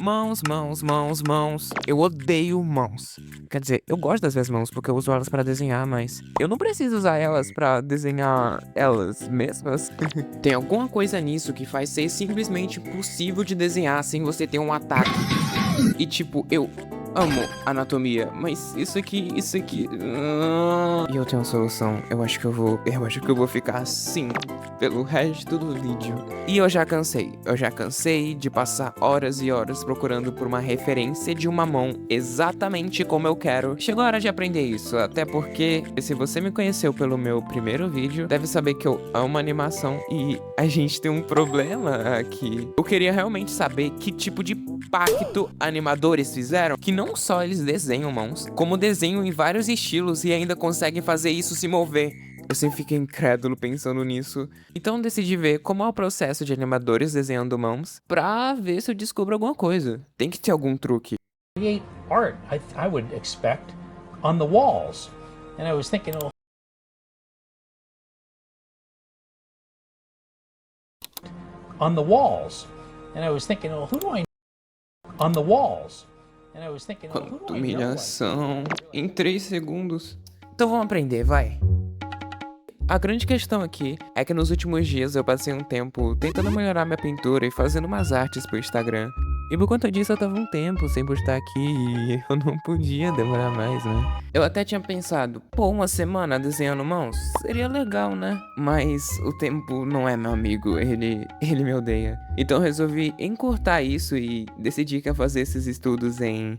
Mãos, mãos, mãos, mãos. Eu odeio mãos. Quer dizer, eu gosto das minhas mãos porque eu uso elas pra desenhar, mas eu não preciso usar elas pra desenhar elas mesmas. Tem alguma coisa nisso que faz ser simplesmente possível de desenhar sem você ter um ataque. E tipo, eu amo anatomia, mas isso aqui. E eu tenho uma solução. Eu acho que eu vou ficar assim pelo resto do vídeo. E eu já cansei de passar horas e horas procurando por uma referência de uma mão exatamente como eu quero. Chegou a hora de aprender isso, até porque se você me conheceu pelo meu primeiro vídeo, deve saber que eu amo animação e a gente tem um problema aqui. Eu queria realmente saber que tipo de pacto animadores fizeram, que não só eles desenham mãos, como desenham em vários estilos e ainda conseguem fazer isso se mover. Eu sempre fiquei incrédulo pensando nisso. Então decidi ver como é o processo de animadores desenhando mãos pra ver se eu descubro alguma coisa. Tem que ter algum truque. Create art, I would expect, on the walls. And I was thinking, oh, on the walls. And I was thinking, oh, who do I know on the walls? And I was thinking, oh, who Quanta do I know? humilhação. Em 3 segundos. Então vamos aprender, vai. A grande questão aqui é que nos últimos dias eu passei um tempo tentando melhorar minha pintura e fazendo umas artes pro Instagram. E por conta disso eu tava um tempo sem postar aqui e eu não podia demorar mais, né? Eu até tinha pensado, pô, uma semana desenhando mãos seria legal, né? Mas o tempo não é meu amigo, ele me odeia. Então eu resolvi encurtar isso e decidi que ia fazer esses estudos em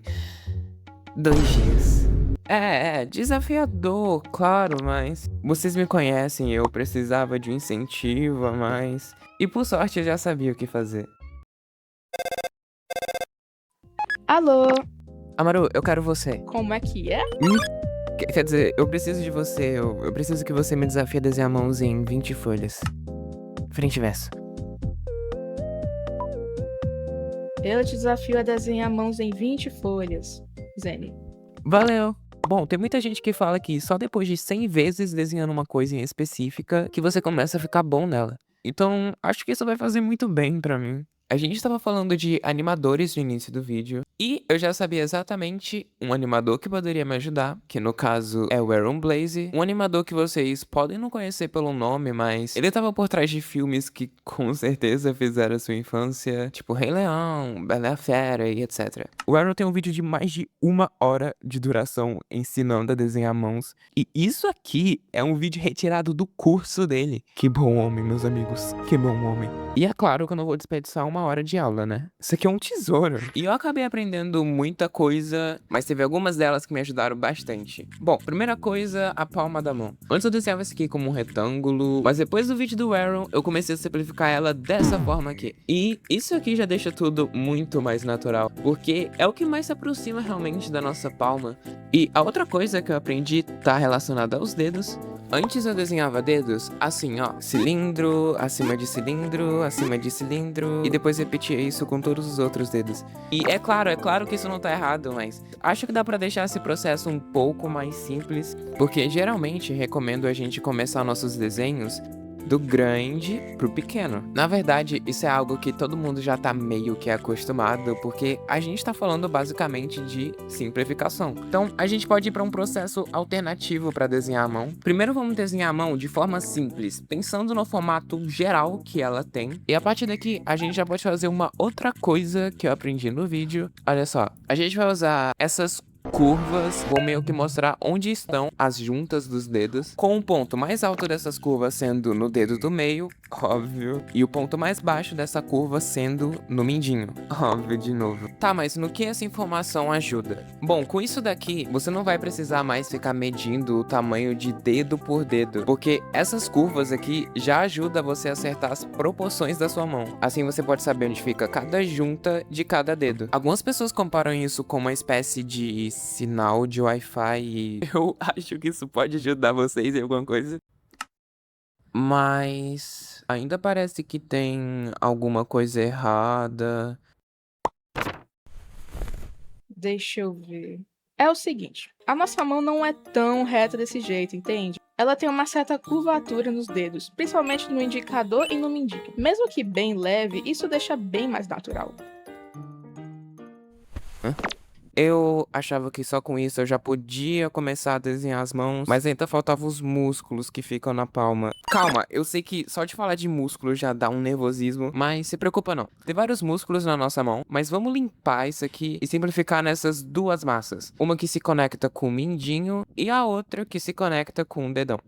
2 dias. É desafiador, claro, mas vocês me conhecem, eu precisava de um incentivo a mais. E por sorte eu já sabia o que fazer. Alô, Amaru, eu quero você. como é que é? Quer dizer, eu preciso de você, eu preciso que você me desafie a desenhar mãos em 20 folhas. Frente e verso. Eu te desafio a desenhar mãos em 20 folhas, Zene. Valeu! Bom, tem muita gente que fala que só depois de 100 vezes desenhando uma coisa em específica que você começa a ficar bom nela. Então, acho que isso vai fazer muito bem pra mim. A gente tava falando de animadores no início do vídeo, e eu já sabia exatamente um animador que poderia me ajudar, que no caso é o Aaron Blaze, um animador que vocês podem não conhecer pelo nome, mas ele tava por trás de filmes que com certeza fizeram a sua infância, tipo Rei Leão, Bela e a Fera e etc. O Aaron tem um vídeo de mais de 1 hora de duração ensinando a desenhar mãos, e isso aqui é um vídeo retirado do curso dele. Que bom homem, meus amigos, que bom homem. E é claro que eu não vou desperdiçar 1 hora de aula, né? Isso aqui é um tesouro. E eu acabei aprendendo muita coisa, mas teve algumas delas que me ajudaram bastante. Bom, primeira coisa, a palma da mão. Antes eu desenhava isso aqui como um retângulo, mas depois do vídeo do Aaron, eu comecei a simplificar ela dessa forma aqui. E isso aqui já deixa tudo muito mais natural, porque é o que mais se aproxima realmente da nossa palma. E a outra coisa que eu aprendi tá relacionada aos dedos. Antes eu desenhava dedos assim, ó, cilindro, acima de cilindro, acima de cilindro, e depois repetia isso com todos os outros dedos. E é claro que isso não tá errado, mas acho que dá pra deixar esse processo um pouco mais simples, porque geralmente recomendo a gente começar nossos desenhos do grande pro pequeno. Na verdade, isso é algo que todo mundo já tá meio que acostumado, porque a gente tá falando basicamente de simplificação. Então, a gente pode ir para um processo alternativo para desenhar a mão. Primeiro, vamos desenhar a mão de forma simples, pensando no formato geral que ela tem. E a partir daqui, a gente já pode fazer uma outra coisa que eu aprendi no vídeo. Olha só, a gente vai usar essas curvas, vou meio que mostrar onde estão as juntas dos dedos, com o ponto mais alto dessas curvas sendo no dedo do meio, óbvio, e o ponto mais baixo dessa curva sendo no mindinho, óbvio de novo. Tá, mas no que essa informação ajuda? Bom, com isso daqui, você não vai precisar mais ficar medindo o tamanho de dedo por dedo, porque essas curvas aqui já ajudam você a acertar as proporções da sua mão. Assim você pode saber onde fica cada junta de cada dedo. Algumas pessoas comparam isso com uma espécie de sinal de Wi-Fi e eu acho que isso pode ajudar vocês em alguma coisa. Mas ainda parece que tem alguma coisa errada. Deixa eu ver. É o seguinte, a nossa mão não é tão reta desse jeito, entende? Ela tem uma certa curvatura nos dedos, principalmente no indicador e no mindinho. Mesmo que bem leve, isso deixa bem mais natural. Eu achava que só com isso eu já podia começar a desenhar as mãos, mas ainda faltavam os músculos que ficam na palma. Calma, eu sei que só de falar de músculo já dá um nervosismo, mas se preocupa não. Tem vários músculos na nossa mão, mas vamos limpar isso aqui e simplificar nessas duas massas. Uma que se conecta com o mindinho e a outra que se conecta com o dedão.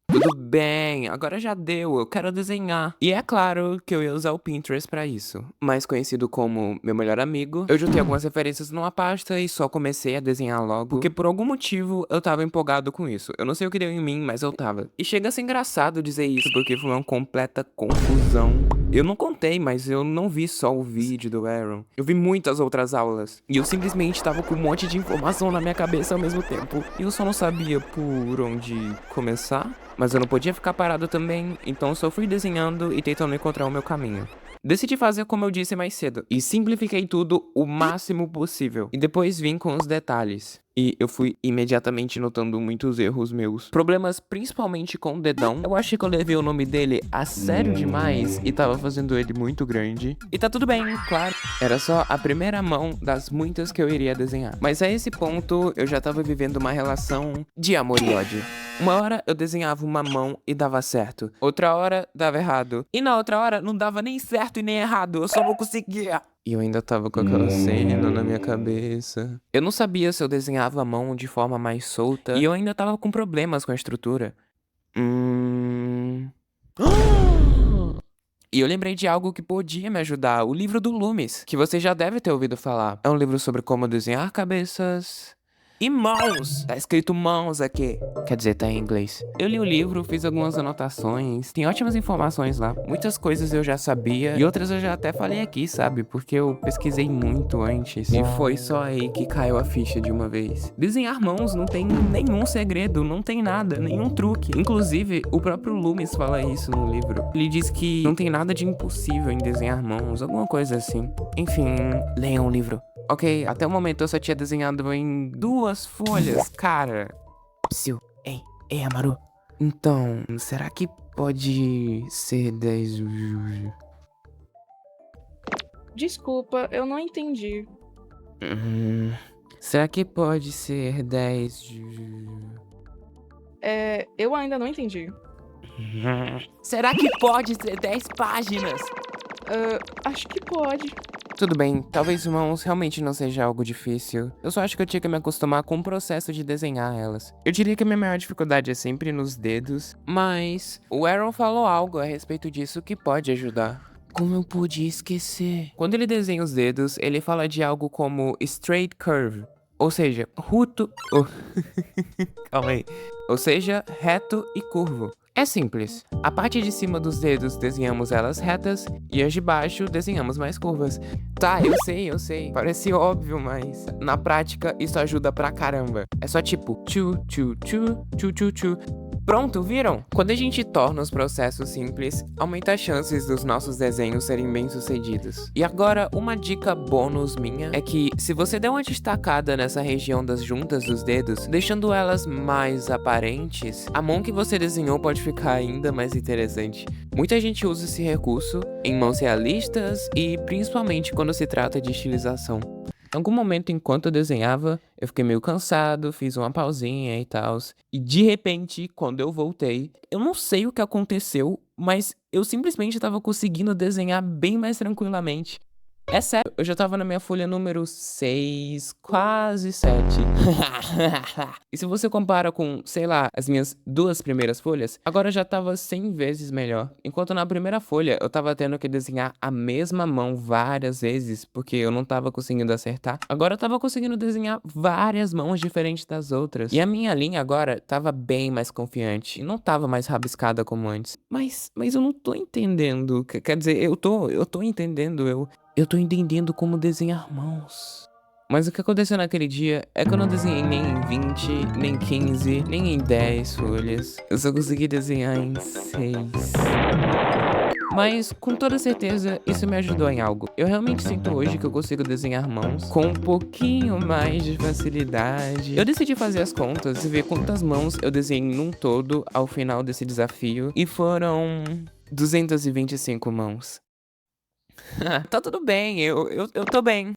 Tudo bem, agora já deu, eu quero desenhar. E é claro que eu ia usar o Pinterest pra isso. Mais conhecido como meu melhor amigo. Eu juntei algumas referências numa pasta e só comecei a desenhar logo. Porque por algum motivo eu tava empolgado com isso. Eu não sei o que deu em mim, mas eu tava. E chega a ser engraçado dizer isso, porque foi uma completa confusão. Eu não contei, mas eu não vi só o vídeo do Aaron. Eu vi muitas outras aulas. E eu simplesmente tava com um monte de informação na minha cabeça ao mesmo tempo. E eu só não sabia por onde começar. Mas eu não podia ficar parado também, então só fui desenhando e tentando encontrar o meu caminho. Decidi fazer como eu disse mais cedo, e simplifiquei tudo o máximo possível. E depois vim com os detalhes. E eu fui imediatamente notando muitos erros meus. Problemas principalmente com o dedão. Eu achei que eu levei o nome dele a sério demais e tava fazendo ele muito grande. E tá tudo bem, claro. Era só a primeira mão das muitas que eu iria desenhar. Mas a esse ponto, eu já tava vivendo uma relação de amor e ódio. Uma hora eu desenhava uma mão e dava certo. Outra hora dava errado. E na outra hora não dava nem certo e nem errado. Eu só não conseguia. E eu ainda tava com aquela cena na minha cabeça. Eu não sabia se eu desenhava a mão de forma mais solta. E eu ainda tava com problemas com a estrutura. E eu lembrei de algo que podia me ajudar. O livro do Loomis, que você já deve ter ouvido falar. É um livro sobre como desenhar cabeças e mãos. Tá escrito mãos aqui. Quer dizer, tá em inglês. Eu li o livro, fiz algumas anotações. Tem ótimas informações lá. Muitas coisas eu já sabia. E outras eu já até falei aqui, sabe? Porque eu pesquisei muito antes. E foi só aí que caiu a ficha de uma vez. Desenhar mãos não tem nenhum segredo. Não tem nada, nenhum truque. Inclusive, o próprio Loomis fala isso no livro. Ele diz que não tem nada de impossível em desenhar mãos. Alguma coisa assim. Enfim, leiam o livro. Ok, até o momento eu só tinha desenhado em 2 folhas, cara. Psiu, ei, Amaru. Então, será que pode ser 10... Desculpa, eu não entendi. Será que pode ser 10... Eu ainda não entendi. Será que pode ser 10 páginas? Acho que pode. Tudo bem, talvez mãos realmente não seja algo difícil. Eu só acho que eu tinha que me acostumar com o processo de desenhar elas. Eu diria que a minha maior dificuldade é sempre nos dedos, mas o Aaron falou algo a respeito disso que pode ajudar. Como eu podia esquecer? Quando ele desenha os dedos, ele fala de algo como straight curve, ou seja, calma aí. Ou seja, reto e curvo. É simples. A parte de cima dos dedos desenhamos elas retas e as de baixo desenhamos mais curvas. Tá, eu sei. Parece óbvio, mas na prática isso ajuda pra caramba. É só tipo tchu, tchu, tchu, tchu, tchu, tchu. Pronto, viram? Quando a gente torna os processos simples, aumenta as chances dos nossos desenhos serem bem-sucedidos. E agora, uma dica bônus minha é que se você der uma destacada nessa região das juntas dos dedos, deixando elas mais aparentes, a mão que você desenhou pode ficar ainda mais interessante. Muita gente usa esse recurso em mãos realistas e principalmente quando se trata de estilização. Em algum momento, enquanto eu desenhava, eu fiquei meio cansado, fiz uma pausinha e tal. E de repente, quando eu voltei, eu não sei o que aconteceu, mas eu simplesmente tava conseguindo desenhar bem mais tranquilamente. É sério, eu já tava na minha folha número 6, quase 7. E se você compara com, sei lá, as minhas 2 primeiras folhas, agora já tava 100 vezes melhor. Enquanto na primeira folha eu tava tendo que desenhar a mesma mão várias vezes, porque eu não tava conseguindo acertar. Agora eu tava conseguindo desenhar várias mãos diferentes das outras. E a minha linha agora tava bem mais confiante, e não tava mais rabiscada como antes. Mas eu não tô entendendo. Quer dizer, eu tô entendendo, eu tô entendendo como desenhar mãos. Mas o que aconteceu naquele dia é que eu não desenhei nem em 20, nem 15, nem em 10 folhas. Eu só consegui desenhar em 6. Mas, com toda certeza, isso me ajudou em algo. Eu realmente sinto hoje que eu consigo desenhar mãos com um pouquinho mais de facilidade. Eu decidi fazer as contas e ver quantas mãos eu desenhei num todo ao final desse desafio. E foram 225 mãos. Tá tudo bem, eu tô bem.